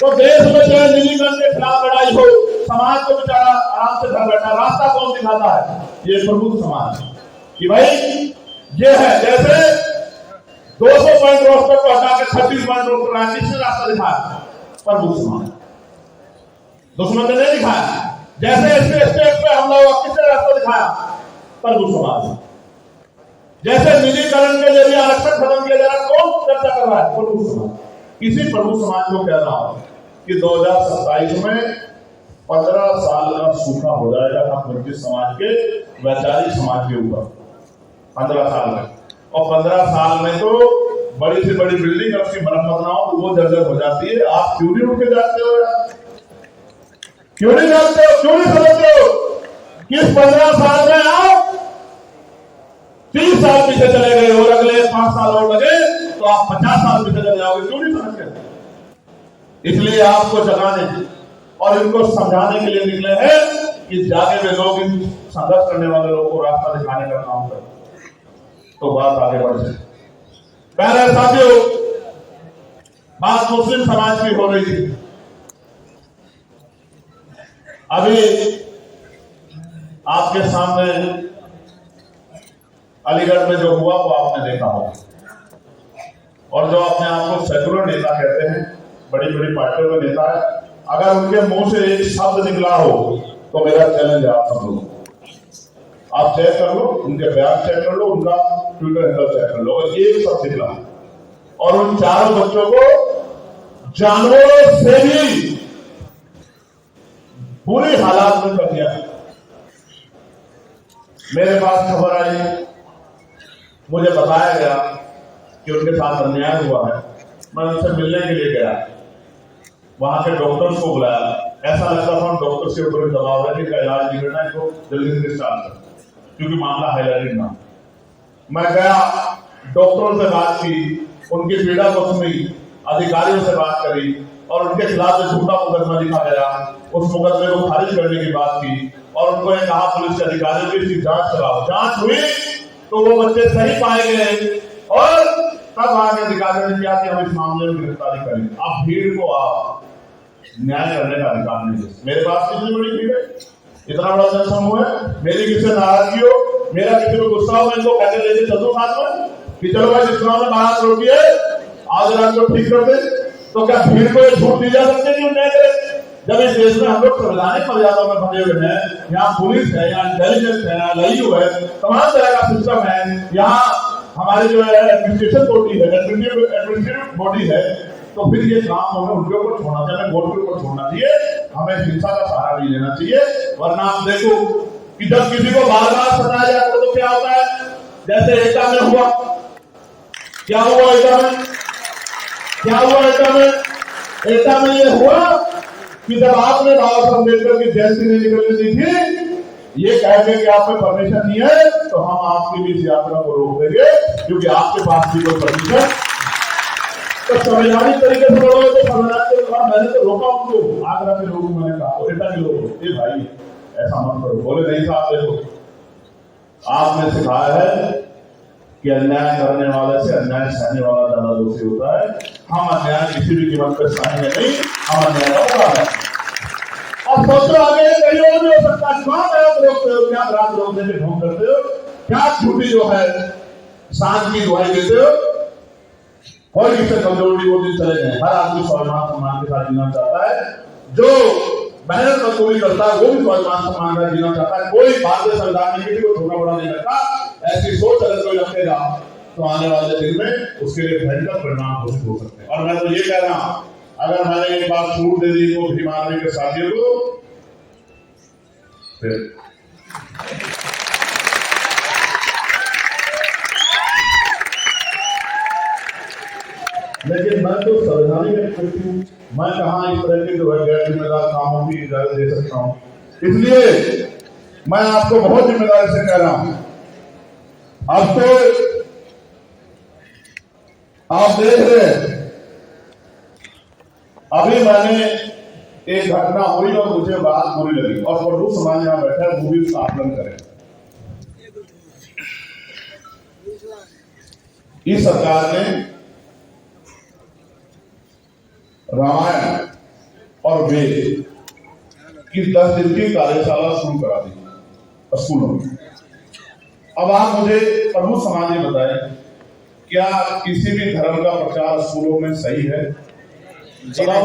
तो देश में चाहे निजीकरण के खिलाफ लड़ाई हो, समाज को बेचारा आराम से घर बैठा, रास्ता कौन दिखाता है? ये प्रबुद्ध समाज कि भाई ये है, जैसे 200 पॉइंट रोस्टर को हटा के 36 पॉइंट रोस्टर रहा, किसने रास्ता दिखाया? प्रबुद्ध समाज। दुश्मन ने नहीं दिखाया। जैसे स्टेट पे हमला हुआ, किसने रास्ता दिखाया? प्रबुद्ध समाज। जैसे निजीकरण के जरिए आरक्षण खत्म किया जा रहा, कौन चर्चा कर रहा है? प्रबुद्ध समाज। किसी प्रबुद्ध समाज को कह रहा हूं कि 2027 में 15 साल का सूखा हो जाएगा वंचित समाज के, वैचारिक समाज के ऊपर 15 साल में। और 15 साल में तो बड़ी से बड़ी बिल्डिंग उसकी मरम्मत ना हो तो वो जर्जर हो जाती है। आप क्यों नहीं उठ के जाते हो यार? क्यों नहीं जाते हो? क्यों नहीं समझते हो कि इस 15 साल में आप 30 साल पीछे चले गए और अगले 5 साल और लगे तो आप 50 साल पीछे चले जाओगे? क्यों नहीं समझते? इसलिए आपको जगाने और इनको समझाने के लिए निकले हैं कि जागे हुए लोग इन संघर्ष करने वाले लोगों को रास्ता दिखाने का काम करें तो बात आगे बढ़ जाए। प्यारे साथियों, बात मुस्लिम समाज की हो रही थी। अभी आपके सामने अलीगढ़ में जो हुआ वो आपने देखा होगा। और जो अपने आप को सेकुलर नेता कहते हैं, बड़ी बड़ी पार्टियों के नेता है, अगर उनके मुंह से एक शब्द निकला हो तो मेरा चैलेंज है आप सब लोग, आप चेक कर लो, उनके बयान चेक कर लो, उनका ट्विटर हैंडल चेक कर लो, एक शब्द निकला और उन चारों बच्चों को जानवरों से भी बुरी हालात में कर दिया। मेरे पास खबर आई, मुझे बताया गया कि उनके साथ अन्याय हुआ है। मैं उनसे मिलने के लिए गया, वहां के डॉक्टर्स को बुलाया। ऐसा लगता था डॉक्टर के ऊपर दबाव है कि इलाज बिगड़ना है तो जल्दी से स्टार्ट कर, क्योंकि मामला हाईलाइटेड ना। मैं गया, डॉक्टरों से बात की, उनकी पीड़ा को सुनी, अधिकारियों से बात करी और उनके खिलाफ जो झूठा मुकदमा लिखा गया उस मुकदमे को खारिज करने की बात की। और उनको ये कहा पुलिस के अधिकारियों की इसकी जांच कराओ। जांच हुई तो वो बच्चे सही पाए गए और तब आगे अधिकारियों ने किया कि हम इस मामले में गिरफ्तारी करेंगे। अब भीड़ को आप न्याय करने का अधिकार नहीं है। मेरे पास कितनी बड़ी भीड़ है, इतना बड़ा जनसमूह है, मेरी किसी से नाराजगी हो, मेरा किसी को गुस्सा हो, मैं इनको कहते लेके चलूं साथ में कि चलो भाई इस्लाम ने बारात रोकी है, आज रात को ठीक कर दे। तो क्या भीड़ को ये छूट दी जा सकती है कि न्याय करे? जब इस देश में हम लोग संवैधानिक मर्यादाओं में बने हुए हैं, यहाँ पुलिस है, यहाँ इंटेलिजेंस है, यहाँ लयू है, तमाम तरह का सिस्टम है, यहाँ हमारी जो है एडमिनिस्ट्रेशन बॉडी है, एडमिनिस्ट्रेटिव बॉडी है, तो फिर ये काम हमें उनके ऊपर छोड़ना चाहिए, वोट के ऊपर छोड़ना चाहिए, हमें हिंसा का सहारा नहीं लेना चाहिए। वरना आप देखो कि जब किसी को बार बार सताया जाता है तो क्या होता है? जैसे एटा में हुआ, क्या हुआ एटा में? क्या हुआ एटा में? एटा में ये हुआ कि जब आपने बाबा साहब अम्बेडकर की जयंती नहीं निकलने दी थी, ये कहते कि आप में परमिशन नहीं है तो हम आपकी भी इस यात्रा को रोक देंगे, क्योंकि आपके पास भी कोई परमिशन। तो संवैधानिक तरीके से बोलोगे तो संविधान के बाद मैंने तो रोका उनको, आगरा के लोगों मैंने कहा, एटा के लोगों, ये भाई ऐसा मत करो। बोले नहीं साहब, देखो आपने सिखाया है कि अन्याय करने वाले से अन्याय सहने वाला ज्यादा दोषी होता है। हम अन्याय किसी भी कीमत पर सहेंगे नहीं, हम अन्याय का मुकाबला करेंगे। अब सोचो आगे कहीं और भी हो सकता है, आप रोकते हो, क्या रात रोकने के ढोंग करते हो, क्या झूठी जो है सांझ की दुआई देते हो। कोई किसी कमजोर नहीं, वो दिन चले गए। हर आदमी स्वाभिमान सम्मान के साथ जीना चाहता है, जो मेहनत मजदूरी करता है वो भी स्वाभिमान सम्मान का जीना चाहता है। कोई भारतीय संविधान में किसी को छोटा बड़ा नहीं रखता। ऐसी सोच अगर कोई रखेगा तो आने वाले दिन में उसके लिए भयंकर परिणाम घोषित हो सकते हैं। और मैं तो ये कह रहा हूं, अगर मैंने एक बार छूट दे दी तो भीम आर्मी के साथियों को, फिर लेकिन मैं तो संवैधानिक व्यक्ति हूं, मैं कहां इस तरह के जो है गैर जिम्मेदार कामों की इजाजत दे सकता हूं। इसलिए मैं आपको बहुत जिम्मेदारी से कह रहा हूं, अब तो आप देख रहे हैं, अभी मैंने एक घटना हुई और मुझे बात बुरी लगी और प्रभु समाज यहां बैठा है, वो भी उसका आकलन करें। इस सरकार ने रामायण और वेद की 10 दिन की कार्यशाला शुरू करा दी स्कूलों में। अब आप मुझे प्रभु समाज में बताएं, क्या किसी भी धर्म का प्रचार स्कूलों में सही है? बताओ।